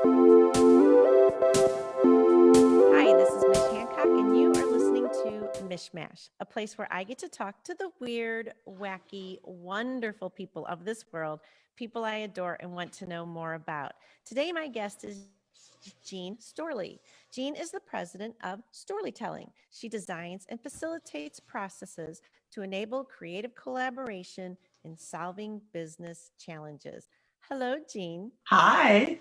Hi, this is Mich Hancock, and you are listening to MichMash, a place where I get to talk to the weird, wacky, wonderful people of this world, people I adore and want to know more about. Today, my guest is Jean Storlie. Jean is the president of Storlietelling. She designs and facilitates processes to enable creative collaboration in solving business challenges. Hello, Jean. Hi.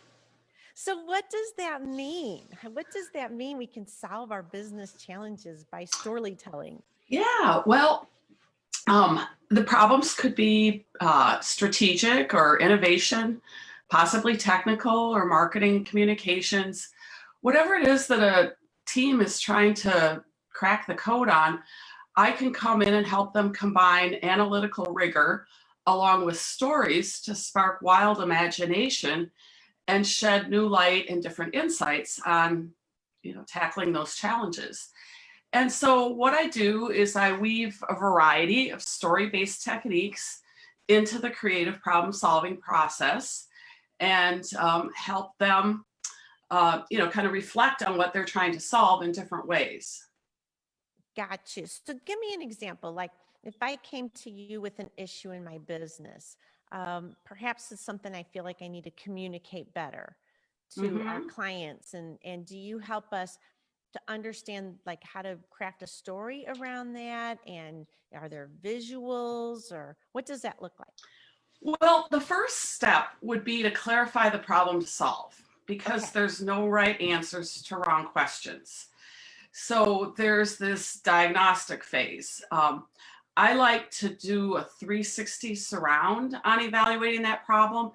So what does that mean? What does that mean we can solve our business challenges by storytelling? Yeah, well, the problems could be strategic or innovation, possibly technical or marketing communications. Whatever it is that a team is trying to crack the code on, I can come in and help them combine analytical rigor along with stories to spark wild imagination and shed new light and different insights on, tackling those challenges. And so what I do is I weave a variety of story-based techniques into the creative problem-solving process and help them, kind of reflect on what they're trying to solve in different ways. Got you. So give me an example. Like if I came to you with an issue in my business, perhaps it's something I feel like I need to communicate better to our clients. And do you help us to understand like how to craft a story around that? And are there visuals or what does that look like? Well, the first step would be to clarify the problem to solve because there's no right answers to wrong questions. So there's this diagnostic phase. I like to do a 360 surround on evaluating that problem,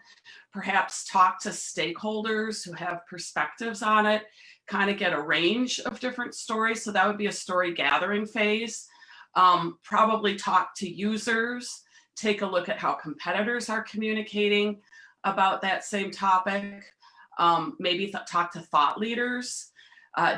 perhaps talk to stakeholders who have perspectives on it, kind of get a range of different stories. So that would be a story gathering phase. Probably talk to users, take a look at how competitors are communicating about that same topic, maybe talk to thought leaders.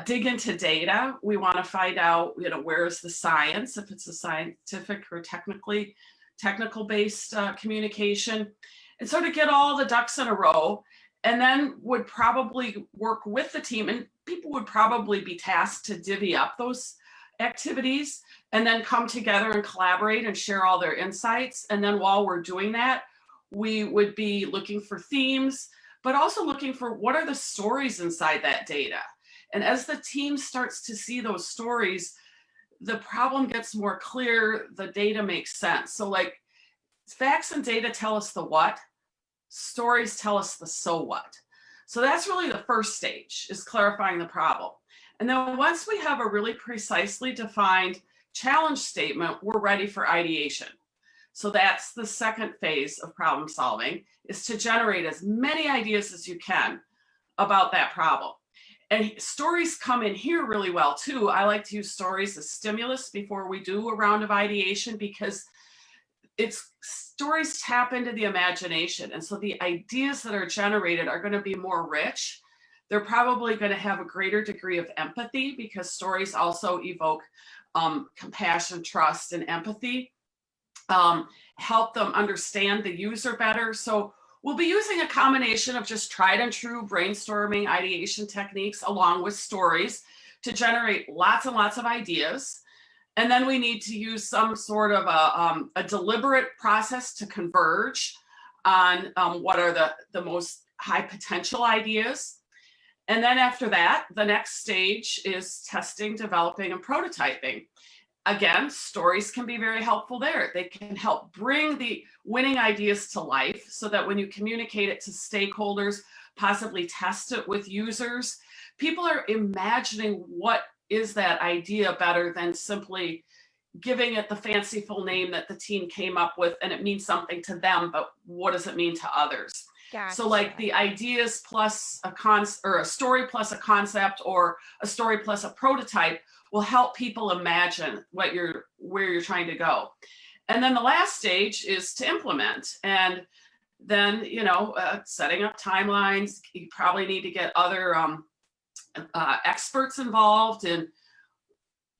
Dig into data. We want to find out, where is the science, if it's a scientific or technical based communication. And so to get all the ducks in a row, and then would probably work with the team, and people would probably be tasked to divvy up those activities and then come together and collaborate and share all their insights. And then while we're doing that, we would be looking for themes, but also looking for what are the stories inside that data. And as the team starts to see those stories, the problem gets more clear, the data makes sense. So like facts and data tell us the what, stories tell us the so what. So that's really the first stage, is clarifying the problem. And then once we have a really precisely defined challenge statement, we're ready for ideation. So that's the second phase of problem solving, is to generate as many ideas as you can about that problem. And stories come in here really well too. I like to use stories as stimulus before we do a round of ideation because stories tap into the imagination. And so the ideas that are generated are going to be more rich. They're probably going to have a greater degree of empathy because stories also evoke compassion, trust, and empathy. Help them understand the user better. So we'll be using a combination of just tried and true brainstorming ideation techniques along with stories to generate lots and lots of ideas. And then we need to use some sort of a deliberate process to converge on what are the most high potential ideas. And then after that, the next stage is testing, developing, and prototyping. Again, stories can be very helpful there. They can help bring the winning ideas to life so that when you communicate it to stakeholders, possibly test it with users, people are imagining what is that idea better than simply giving it the fanciful name that the team came up with and it means something to them, but what does it mean to others? Gotcha. So like the ideas plus a story plus a concept or a story plus a prototype will help people imagine where you're trying to go. And then the last stage is to implement. And then, setting up timelines. You probably need to get other experts involved in,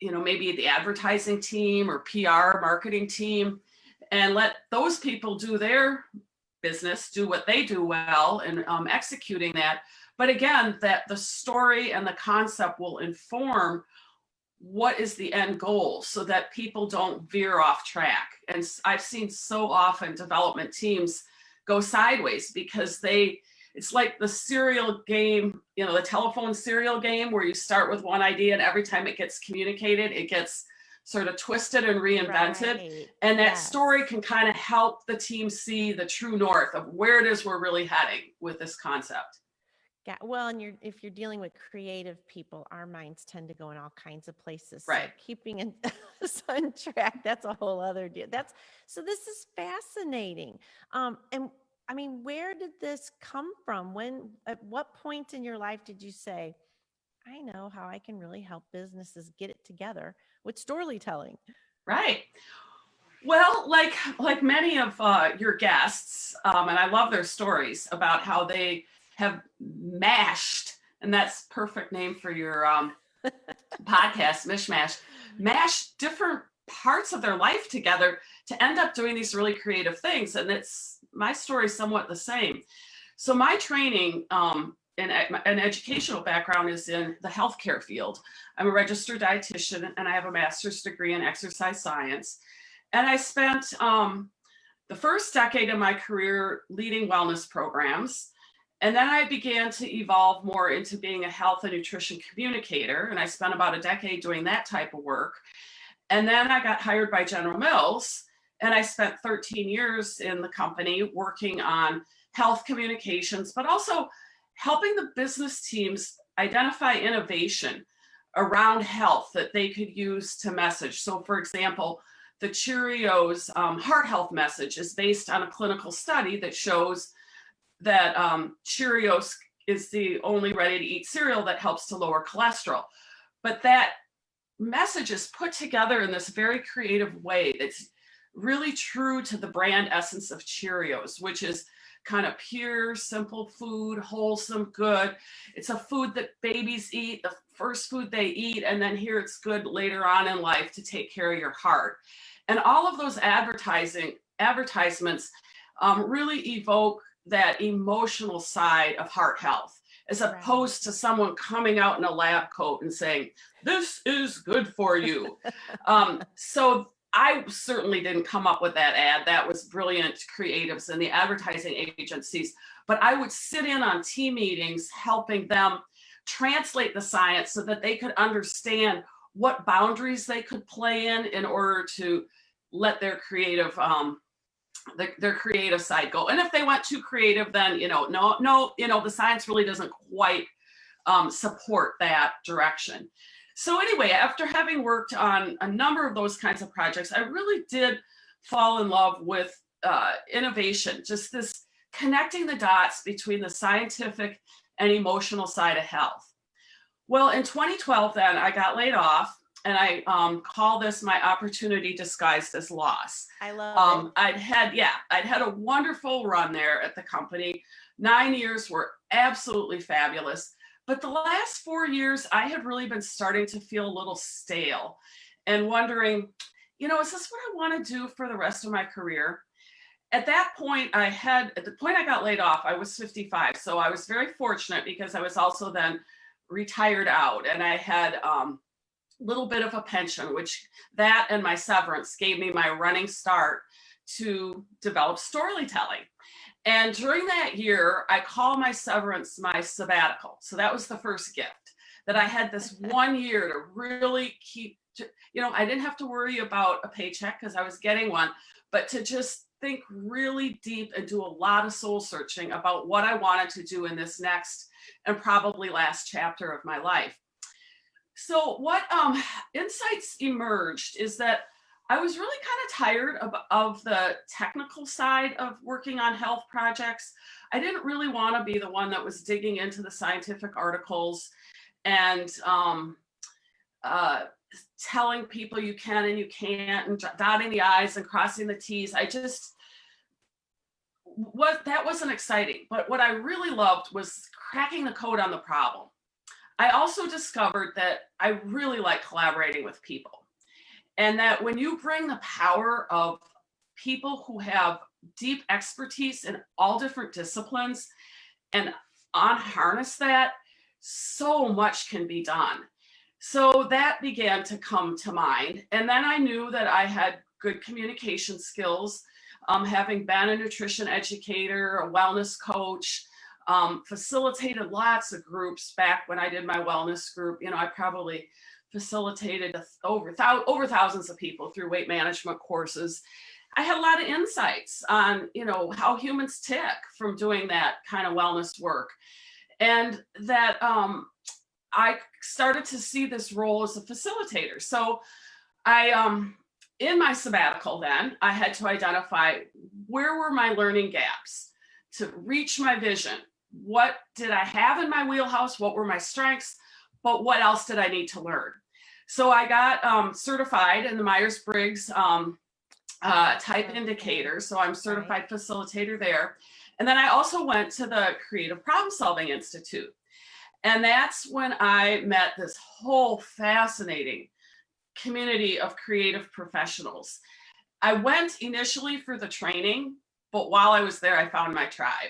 maybe the advertising team or PR marketing team, and let those people do their business, do what they do well and executing that. But again, that the story and the concept will inform what is the end goal so that people don't veer off track. And I've seen so often development teams go sideways because it's like the serial game, the telephone serial game where you start with one idea and every time it gets communicated, it gets sort of twisted and reinvented. Right. And that story can kind of help the team see the true north of where it is we're really heading with this concept. Yeah, well, and if you're dealing with creative people, our minds tend to go in all kinds of places. Right. So keeping us on track, that's a whole other deal. So this is fascinating. And I mean, where did this come from? At what point in your life did you say, I know how I can really help businesses get it together with storytelling? Right. Well, like many of your guests, and I love their stories about how they have mashed, and that's perfect name for your podcast, MichMash, mashed different parts of their life together to end up doing these really creative things. And my story is somewhat the same. So my training and an educational background is in the healthcare field. I'm a registered dietitian and I have a master's degree in exercise science. And I spent the first decade of my career leading wellness programs. And then I began to evolve more into being a health and nutrition communicator. And I spent about a decade doing that type of work. And then I got hired by General Mills. And I spent 13 years in the company working on health communications, but also helping the business teams identify innovation around health that they could use to message. So for example, the Cheerios heart health message is based on a clinical study that shows that Cheerios is the only ready-to-eat cereal that helps to lower cholesterol. But that message is put together in this very creative way that's really true to the brand essence of Cheerios, which is kind of pure, simple food, wholesome, good. It's a food that babies eat, the first food they eat, and then here it's good later on in life to take care of your heart. And all of those advertisements really evoke that emotional side of heart health, as opposed to someone coming out in a lab coat and saying, this is good for you. So I certainly didn't come up with that ad. That was brilliant creatives and the advertising agencies. But I would sit in on team meetings, helping them translate the science so that they could understand what boundaries they could play in order to let their creative side go. And if they went too creative, then, the science really doesn't quite support that direction. So anyway, after having worked on a number of those kinds of projects, I really did fall in love with innovation, just this connecting the dots between the scientific and emotional side of health. Well, in 2012, then I got laid off. And I call this my opportunity disguised as loss. I love it. I'd had a wonderful run there at the company. 9 years were absolutely fabulous. But the last 4 years, I had really been starting to feel a little stale and wondering, is this what I want to do for the rest of my career? At that point, at the point I got laid off, I was 55. So I was very fortunate because I was also then retired out and I had little bit of a pension, which that and my severance gave me my running start to develop storytelling. And during that year, I call my severance my sabbatical. So that was the first gift, that I had this 1 year to really keep, I didn't have to worry about a paycheck because I was getting one, but to just think really deep and do a lot of soul searching about what I wanted to do in this next and probably last chapter of my life. So what insights emerged is that I was really kind of tired of the technical side of working on health projects. I didn't really want to be the one that was digging into the scientific articles and telling people you can and you can't and dotting the I's and crossing the T's. That wasn't exciting. But what I really loved was cracking the code on the problem. I also discovered that I really like collaborating with people, and that when you bring the power of people who have deep expertise in all different disciplines and unharness that, so much can be done. So that began to come to mind. And then I knew that I had good communication skills, having been a nutrition educator, a wellness coach, facilitated lots of groups back when I did my wellness group. I probably facilitated over thousands of people through weight management courses. I had a lot of insights on, how humans tick from doing that kind of wellness work. And that I started to see this role as a facilitator. So in my sabbatical then, I had to identify where were my learning gaps to reach my vision. What did I have in my wheelhouse? What were my strengths? But what else did I need to learn? So I got certified in the Myers-Briggs type indicator. So I'm certified facilitator there. And then I also went to the Creative Problem Solving Institute. And that's when I met this whole fascinating community of creative professionals. I went initially for the training, but while I was there, I found my tribe.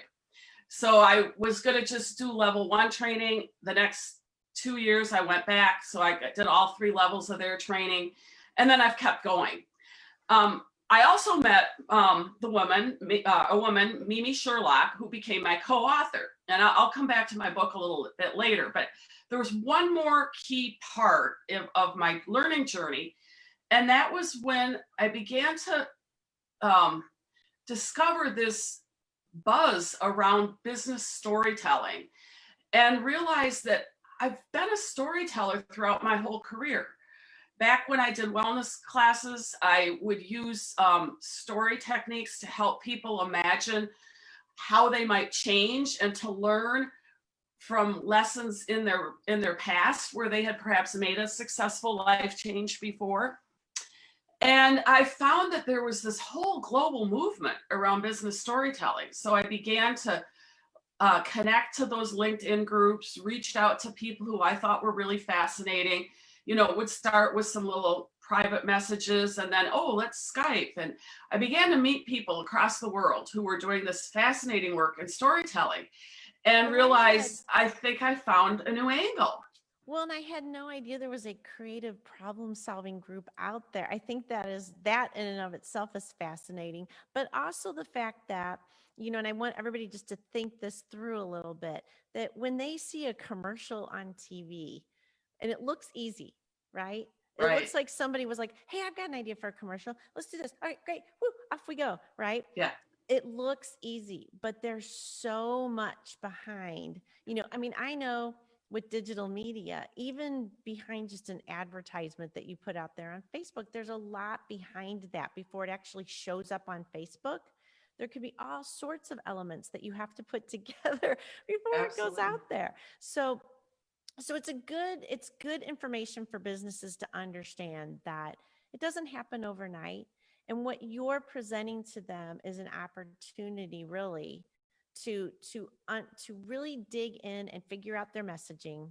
So I was going to just do level 1 training. The next 2 years, I went back. So I did all 3 levels of their training. And then I've kept going. I also met a woman, Mimi Sherlock, who became my co-author. And I'll come back to my book a little bit later. But there was one more key part of my learning journey. And that was when I began to discover this buzz around business storytelling and realized that I've been a storyteller throughout my whole career. Back when I did wellness classes, I would use story techniques to help people imagine how they might change and to learn from lessons in their past where they had perhaps made a successful life change before. And I found that there was this whole global movement around business storytelling. So I began to connect to those LinkedIn groups, reached out to people who I thought were really fascinating. Would start with some little private messages and then, let's Skype. And I began to meet people across the world who were doing this fascinating work in storytelling and realized I think I found a new angle. Well, and I had no idea there was a creative problem solving group out there. I think that in and of itself is fascinating, but also the fact that, and I want everybody just to think this through a little bit, that when they see a commercial on TV, and it looks easy, right? It looks like somebody was like, hey, I've got an idea for a commercial. Let's do this. All right, great. Woo, off we go, right? Yeah. It looks easy, but there's so much behind. I know with digital media, even behind just an advertisement that you put out there on Facebook, there's a lot behind that before it actually shows up on Facebook. There could be all sorts of elements that you have to put together before it goes out there. So it's good information for businesses to understand that it doesn't happen overnight. And what you're presenting to them is an opportunity really to really dig in and figure out their messaging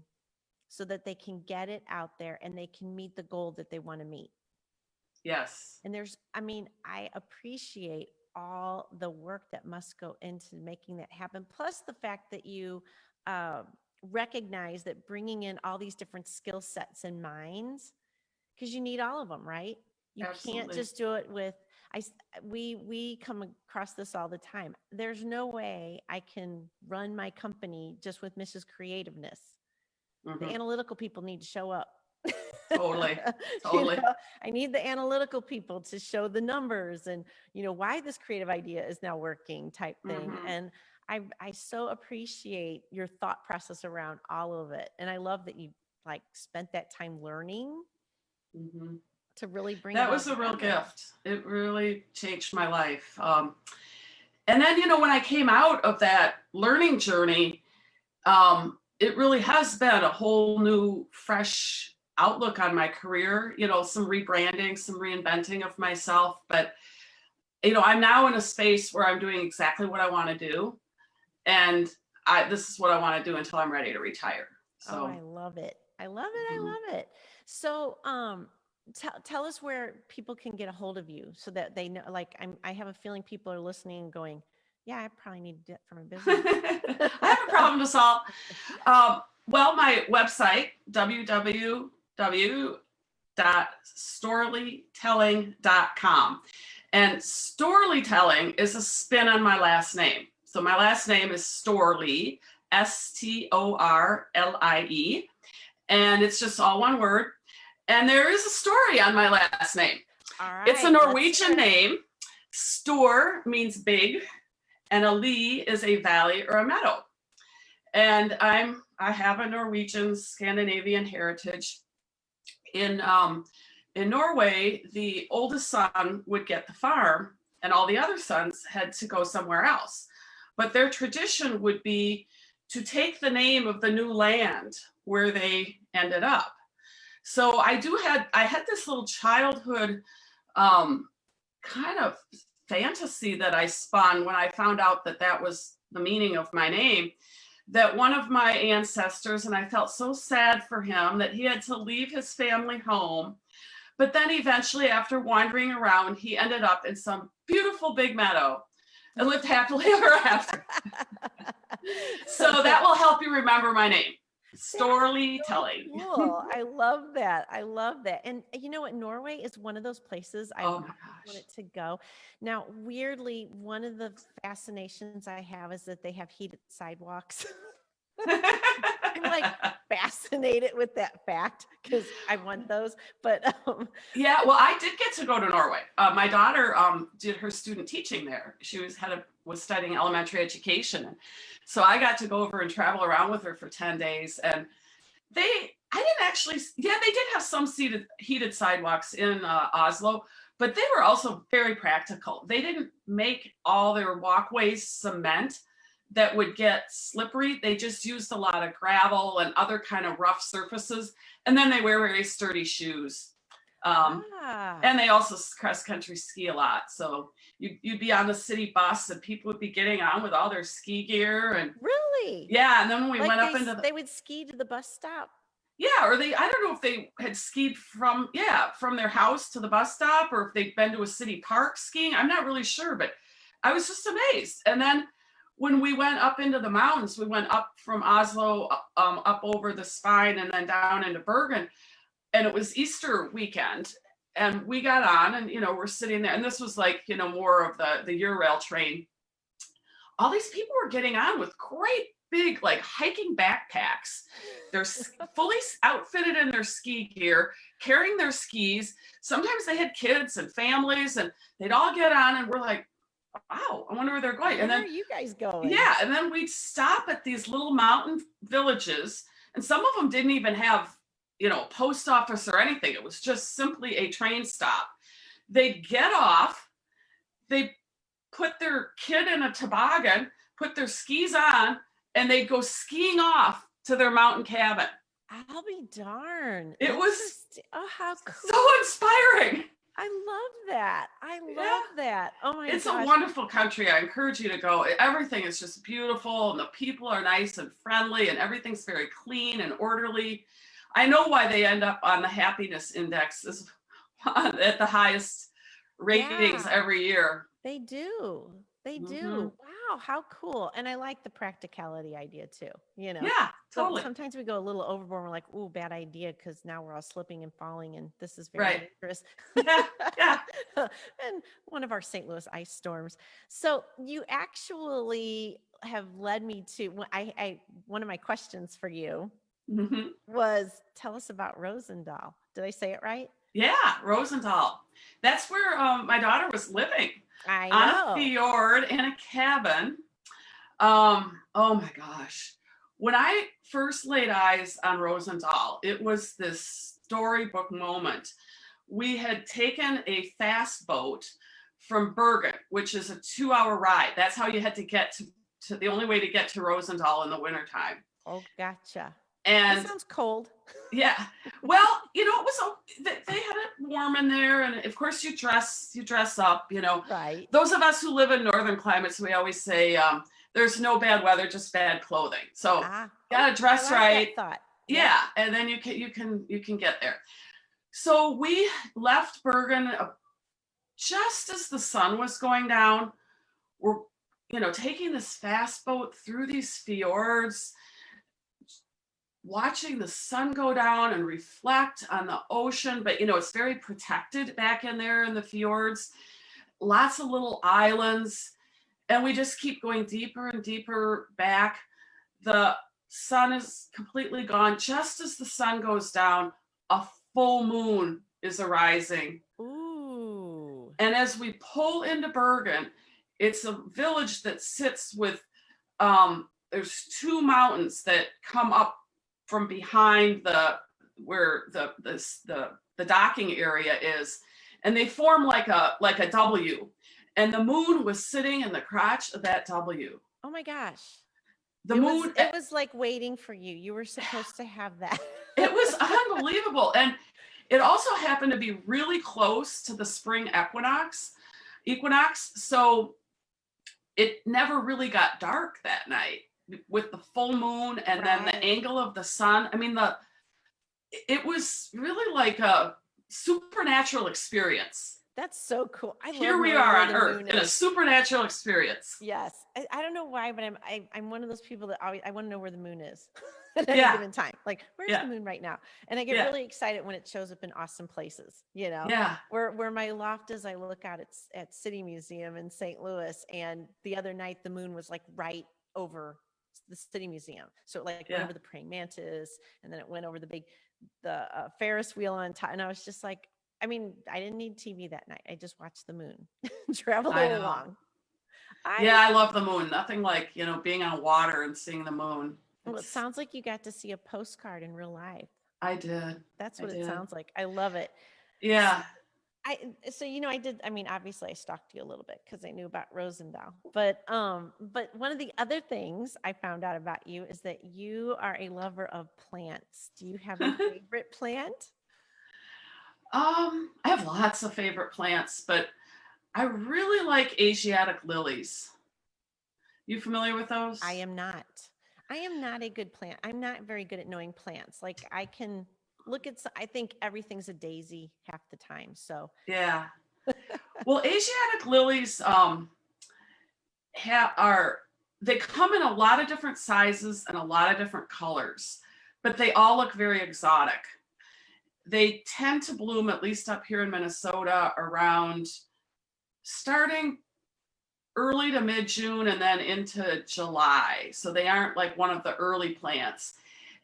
so that they can get it out there and they can meet the goal that they want to meet. Yes. And I appreciate all the work that must go into making that happen. Plus the fact that you, recognize that bringing in all these different skill sets and minds, because you need all of them, right? You can't just do it with, we come across this all the time. There's no way I can run my company just with Mrs. Creativeness. The analytical people need to show up. Totally. I need the analytical people to show the numbers and, why this creative idea is now working type thing. And I so appreciate your thought process around all of it. And I love that you spent that time learning to really bring that was a real gift. It really changed my life. And then, when I came out of that learning journey, it really has been a whole new, fresh outlook on my career, some rebranding, some reinventing of myself. But, I'm now in a space where I'm doing exactly what I want to do. And this is what I want to do until I'm ready to retire. So I love it. I love it. I love it. So, tell us where people can get a hold of you so that they know, like, I have a feeling people are listening and going, yeah, I probably need to do it for my business. I have a problem to solve. Well, my website, www.storlietelling.com. And Storlietelling is a spin on my last name. So my last name is Storlie, Storlie, and it's just all one word. And there is a story on my last name. All right, it's a Norwegian name. Stor means big, and a lee is a valley or a meadow. And I have a Norwegian Scandinavian heritage. In Norway, the oldest son would get the farm, and all the other sons had to go somewhere else. But their tradition would be to take the name of the new land where they ended up. So I had this little childhood kind of fantasy that I spun when I found out that that was the meaning of my name, that one of my ancestors, and I felt so sad for him that he had to leave his family home. But then eventually, after wandering around, he ended up in some beautiful big meadow and lived happily ever after. So that will help you remember my name. Storytelling. So cool. I love that. I love that. And you know what? Norway is one of those places I wanted to go. Now, weirdly, one of the fascinations I have is that they have heated sidewalks. I'm like fascinated with that fact because I want those. But yeah, well, I did get to go to Norway. My daughter did her student teaching there. She was studying elementary education, and so I got to go over and travel around with her for 10 days. And they did have some heated sidewalks in Oslo, but they were also very practical. They didn't make all their walkways cement that would get slippery. They just used a lot of gravel and other kind of rough surfaces. And then they wear very sturdy shoes. And they also cross-country ski a lot. So you'd be on the city bus and people would be getting on with all their ski gear. And really? Yeah. And then when we went up into they would ski to the bus stop. Yeah. Or I don't know if they had skied from their house to the bus stop, or if they'd been to a city park skiing. I'm not really sure, but I was just amazed. And then when we went up into the mountains, we went up from Oslo, up over the Spine and then down into Bergen. And it was Easter weekend. And we got on and, we're sitting there. And this was like, more of the Eurail train. All these people were getting on with great big, like hiking backpacks. They're fully outfitted in their ski gear, carrying their skis. Sometimes they had kids and families, and they'd all get on and we're like, wow, I wonder where they're going. And then where are you guys going? Yeah. And then we'd stop at these little mountain villages, and some of them didn't even have, post office or anything. It was just simply a train stop. They'd get off, they'd put their kid in a toboggan, put their skis on, and they'd go skiing off to their mountain cabin. I'll be darned. It was how cool. So inspiring. I love that. I love that. Oh my gosh. It's a wonderful country. I encourage you to go. Everything is just beautiful, and the people are nice and friendly, and everything's very clean and orderly. I know why they end up on the happiness index at the highest ratings every year. They do. They do. Wow, how cool. And I like the practicality idea too, Yeah, totally. So sometimes we go a little overboard and we're like, ooh, bad idea, because now we're all slipping and falling and this is very dangerous. Yeah. And one of our St. Louis ice storms. So you actually have led me to, one of my questions for you was, tell us about Rosendahl. Did I say it right? Yeah, Rosendahl. That's where my daughter was living. I know. On a fjord in a cabin. Oh my gosh. When I first laid eyes on Rosendahl, it was this storybook moment. We had taken a fast boat from Bergen, which is a 2-hour ride. That's how you had to get to the only way to get to Rosendahl in the wintertime. Oh, gotcha. And that sounds cold. Yeah. Well, it was, they had it warm in there. And of course you dress up, Right. Those of us who live in northern climates, we always say, there's no bad weather, just bad clothing. So gotta dress right. Thought. Yeah. And then you can get there. So we left Bergen just as the sun was going down. We're, taking this fast boat through these fjords, watching the sun go down and reflect on the ocean. But, it's very protected back in there in the fjords, lots of little islands. And we just keep going deeper and deeper back. The sun is completely gone. Just as the sun goes down, a full moon is arising. Ooh. And as we pull into Bergen, it's a village that sits with, there's two mountains that come up from behind where the docking area is, and they form like a W. And the moon was sitting in the crotch of that W. Oh my gosh. It was like waiting for you. You were supposed to have that. It was unbelievable. And it also happened to be really close to the spring equinox. So it never really got dark that night with the full moon and then the angle of the sun. I mean, it was really like a supernatural experience. That's so cool. Here we are on Earth in a supernatural experience. Yes. I don't know why, but I'm one of those people that I want to know where the moon is at any given time. Like, where's the moon right now? And I get really excited when it shows up in awesome places, Yeah. Where my loft is, I look out at City Museum in St. Louis, and the other night the moon was like right over the City Museum. So it went over the praying mantis, and then it went over the Ferris wheel on top. And I was just like, I didn't need TV that night. I just watched the moon travel along. I love the moon. Nothing like, being on water and seeing the moon. Well, it sounds like you got to see a postcard in real life. I did. That's what it sounds like. I love it. Yeah. I did. Obviously I stalked you a little bit because I knew about Rosendahl, but one of the other things I found out about you is that you are a lover of plants. Do you have a favorite plant? I have lots of favorite plants, but I really like Asiatic lilies. You familiar with those? I am not a good plant. I'm not very good at knowing plants. Like, I can look at, I think everything's a daisy half the time. So yeah. Well, Asiatic lilies they come in a lot of different sizes and a lot of different colors, but they all look very exotic. They tend to bloom, at least up here in Minnesota, around starting early to mid-June and then into July. So they aren't like one of the early plants.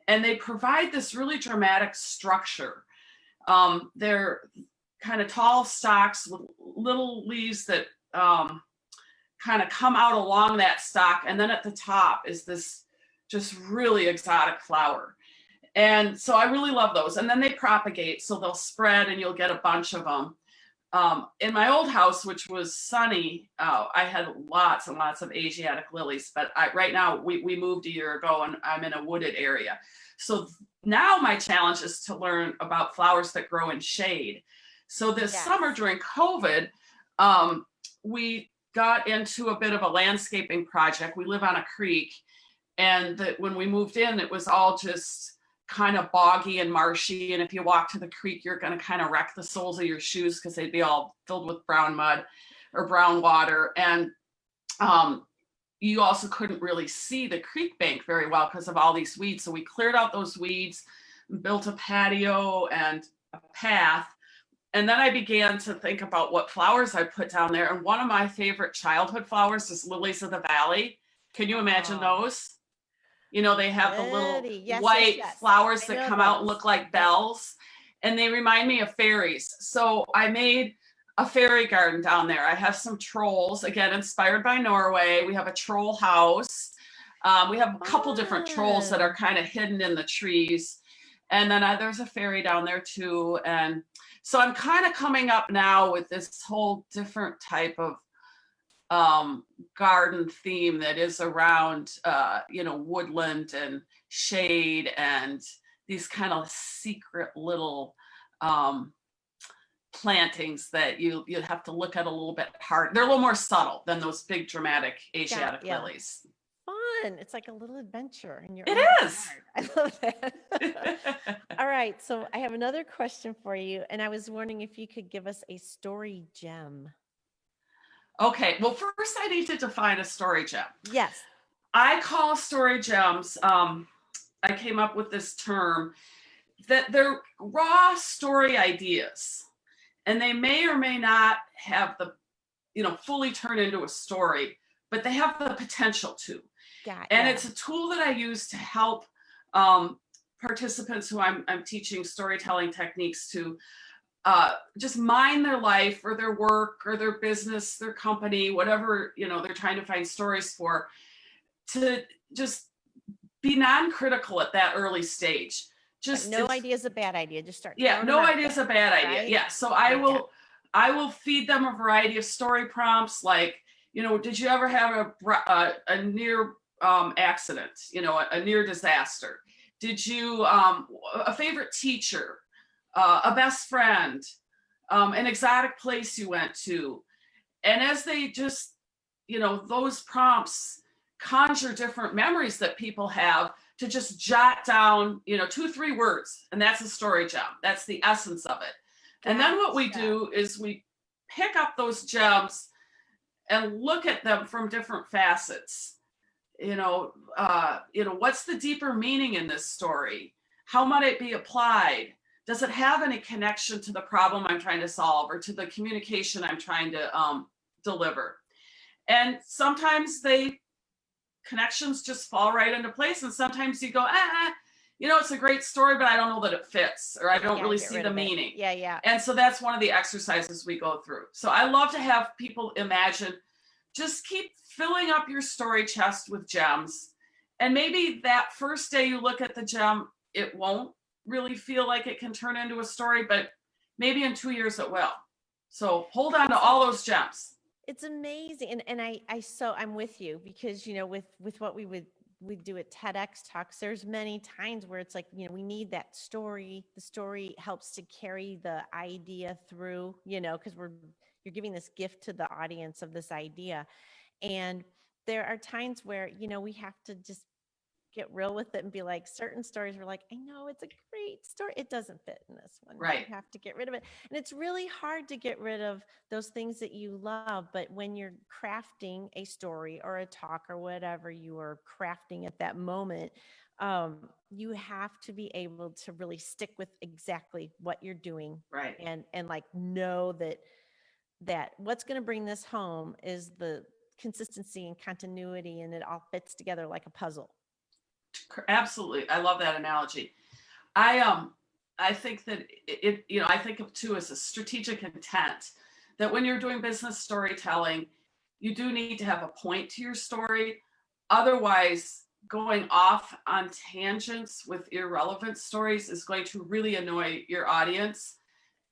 And they provide this really dramatic structure. They're kind of tall stalks with little leaves that kind of come out along that stalk. And then at the top is this just really exotic flower. And so I really love those. And then they propagate, so they'll spread and you'll get a bunch of them. In my old house, which was sunny, I had lots and lots of Asiatic lilies, but right now we moved a year ago and I'm in a wooded area. So now my challenge is to learn about flowers that grow in shade. So this summer during COVID, we got into a bit of a landscaping project. We live on a creek, and when we moved in, it was all just kind of boggy and marshy. And if you walk to the creek, you're going to kind of wreck the soles of your shoes because they'd be all filled with brown mud or brown water. And you also couldn't really see the creek bank very well because of all these weeds. So we cleared out those weeds, built a patio and a path. And then I began to think about what flowers I put down there. And one of my favorite childhood flowers is lilies of the valley. Can you imagine those? They have the little white flowers that come out and look like bells, and they remind me of fairies. So I made a fairy garden down there. I have some trolls, again, inspired by Norway. We have a troll house. We have a couple different trolls that are kind of hidden in the trees. And then there's a fairy down there too. And so I'm kind of coming up now with this whole different type of garden theme that is around, woodland and shade and these kind of secret little plantings that you have to look at a little bit hard. They're a little more subtle than those big dramatic Asiatic lilies. fun. It's like a little adventure in your It own is. backyard. I love that. All right. So I have another question for you. And I was wondering if you could give us a story gem. Okay, well, first I need to define a story gem. Yes. I call story gems, I came up with this term, that they're raw story ideas, and they may or may not have the, fully turn into a story, but they have the potential to. And it's a tool that I use to help participants who I'm teaching storytelling techniques to just mind their life or their work or their business, their company, whatever, they're trying to find stories for, to just be non-critical at that early stage. Just no idea is a bad idea. Just start. Yeah, no idea is a bad idea. Right? Yeah. So I will feed them a variety of story prompts, like, did you ever have a near accident, a near disaster? Did you a favorite teacher, a best friend, an exotic place you went to? And as they just, those prompts conjure different memories that people have, to just jot down, 2-3 words, and that's a story gem. That's the essence of it. And then what we do is we pick up those gems and look at them from different facets. What's the deeper meaning in this story? How might it be applied? Does it have any connection to the problem I'm trying to solve or to the communication I'm trying to deliver? And sometimes connections just fall right into place. And sometimes you go, it's a great story, but I don't know that it fits, or I don't really see the meaning. Yeah. And so that's one of the exercises we go through. So I love to have people imagine, just keep filling up your story chest with gems. And maybe that first day you look at the gem, it won't really feel like it can turn into a story, but maybe in 2 years it will. So hold on to all those gems. It's amazing. And I'm with you, because, with what we do at TEDx talks, there's many times where it's like, we need that story. The story helps to carry the idea through, because you're giving this gift to the audience of this idea. And there are times where, we have to just get real with it and be like, certain stories we're like, I know it's a great story, it doesn't fit in this one. Right. You have to get rid of it. And it's really hard to get rid of those things that you love. But when you're crafting a story or a talk or whatever you are crafting at that moment, you have to be able to really stick with exactly what you're doing. Right. And like know that what's going to bring this home is the consistency and continuity, and it all fits together like a puzzle. Absolutely. I love that analogy. I think that I think of too as a strategic intent, that when you're doing business storytelling, you do need to have a point to your story. Otherwise, going off on tangents with irrelevant stories is going to really annoy your audience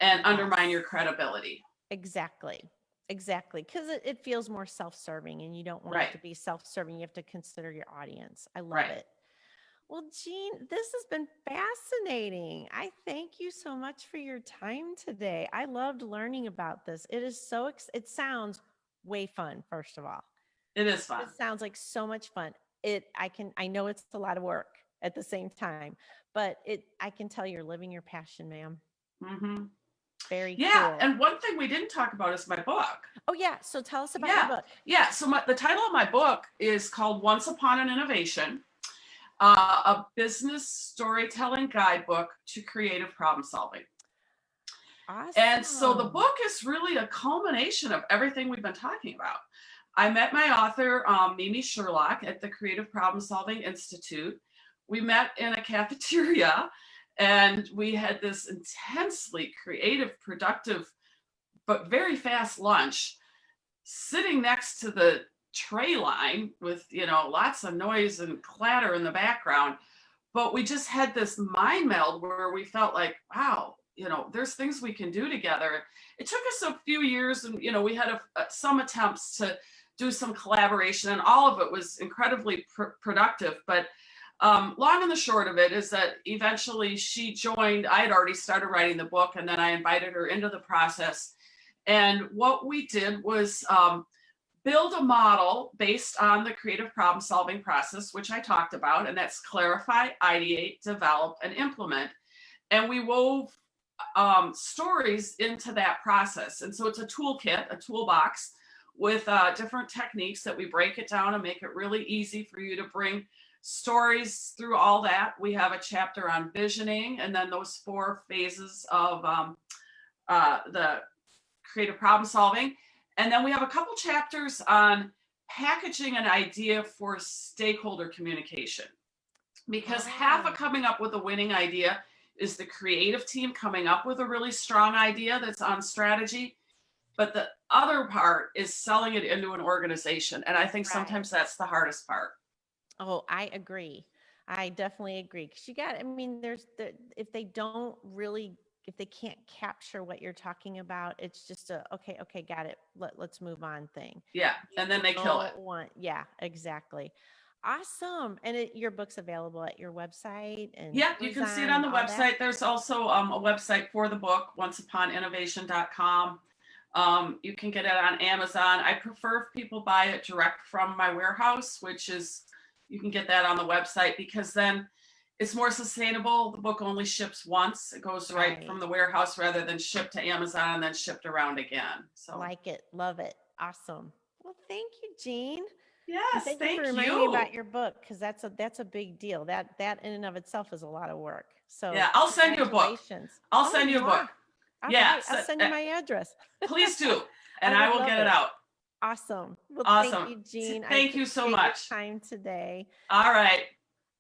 and undermine your credibility. Exactly. Because it feels more self-serving, and you don't want it to be self-serving. You have to consider your audience. I love it. Well, Jean, this has been fascinating. I thank you so much for your time today. I loved learning about this. It is it sounds way fun, first of all. It is fun. It sounds like so much fun. I know it's a lot of work at the same time, but I can tell you're living your passion, ma'am. Mm-hmm. Very cool. And one thing we didn't talk about is my book. Oh yeah, so tell us about your book. Yeah, so the title of my book is called Once Upon an Innovation, a business storytelling guidebook to creative problem solving. Awesome. And so the book is really a culmination of everything we've been talking about. I met my author, Mimi Sherlock, at the Creative Problem Solving Institute. We met in a cafeteria, and we had this intensely creative, productive, but very fast lunch, sitting next to the tray line with, lots of noise and clatter in the background. But we just had this mind meld where we felt like, wow, there's things we can do together. It took us a few years, and, we had some attempts to do some collaboration, and all of it was incredibly productive. But long and the short of it is that eventually she joined. I had already started writing the book, and then I invited her into the process. And what we did was build a model based on the creative problem solving process, which I talked about, and that's clarify, ideate, develop, and implement. And we wove stories into that process. And so it's a toolkit, a toolbox with different techniques that we break it down and make it really easy for you to bring stories through all that. We have a chapter on visioning, and then those 4 phases of the creative problem solving. And then we have a couple chapters on packaging an idea for stakeholder communication, because half of coming up with a winning idea is the creative team coming up with a really strong idea that's on strategy. But the other part is selling it into an organization. And I think sometimes that's the hardest part. Oh, I agree. I definitely agree. Because you got, I mean, if they don't really, if they can't capture what you're talking about, it's just okay, got it. Let's move on thing. Yeah. And then they kill it. Yeah, exactly. Awesome. And your book's available at your website. And yeah, you can see it on the website. There's also a website for the book, onceuponinnovation.com. You can get it on Amazon. I prefer if people buy it direct from my warehouse, which is, you can get that on the website, because then it's more sustainable. The book only ships once. It goes right from the warehouse rather than shipped to Amazon and then shipped around again. So like it. Love it. Awesome. Well, thank you, Jean. Yes, thank you for reminding me about your book, because that's a big deal. That in and of itself is a lot of work. So yeah, I'll send you a book. I'll send you a book. Yeah, I'll send you my address. Please do, and I will get it out. Awesome. Well, awesome. Thank you, Jean. Thank you so much. Time today. All right.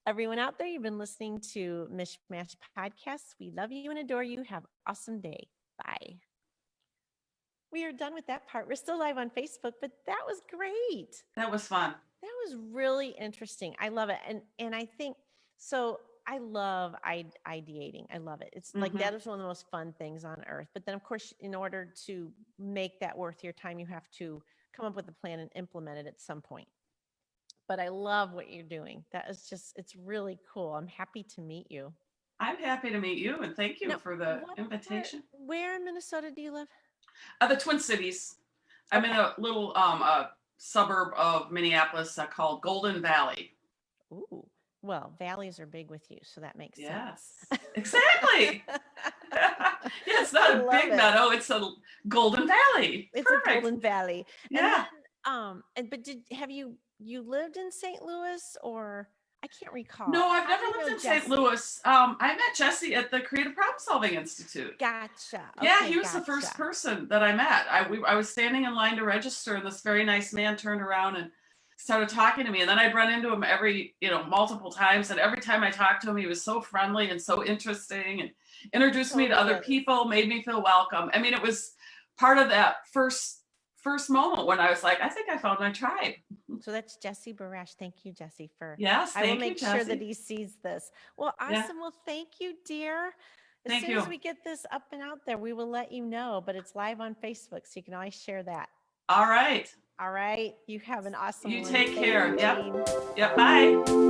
Everyone out there, you've been listening to MichMash Podcast. We love you and adore you. Have an awesome day. Bye. We are done with that part. We're still live on Facebook, but that was great. That was fun. That was really interesting. I love it. And I think, so I love ideating. I love it. It's like, that is one of the most fun things on earth. But then of course, in order to make that worth your time, you have to come up with a plan and implement it at some point. But I love what you're doing. That is just, it's really cool. I'm happy to meet you. I'm happy to meet you, and thank you for the invitation. Where in Minnesota do you live? The Twin Cities. I'm in a little suburb of Minneapolis called Golden Valley. Ooh, well, valleys are big with you, so that makes sense. Yes, exactly. Yeah, it's not a big meadow; it's a Golden Valley. It's a Golden Valley. Yeah. But have you lived in St. Louis, or? I can't recall. No, I've never lived in St. Louis. I met Jesse at the Creative Problem Solving Institute. Gotcha. Yeah, he was the first person that I met. I was standing in line to register, and this very nice man turned around and started talking to me. And then I'd run into him multiple times. And every time I talked to him, he was so friendly and so interesting, and introduced me to other people, made me feel welcome. I mean, it was part of that first moment when I was like, I think I found my tribe. So that's Jesse Barash. Thank you, Jesse, for yes. I will make sure that he sees this. Well, awesome. Yeah. Well, thank you, dear. As soon as we get this up and out there, we will let you know. But it's live on Facebook, so you can always share that. All right. All right. You have an awesome. You take care. Yep. Bye.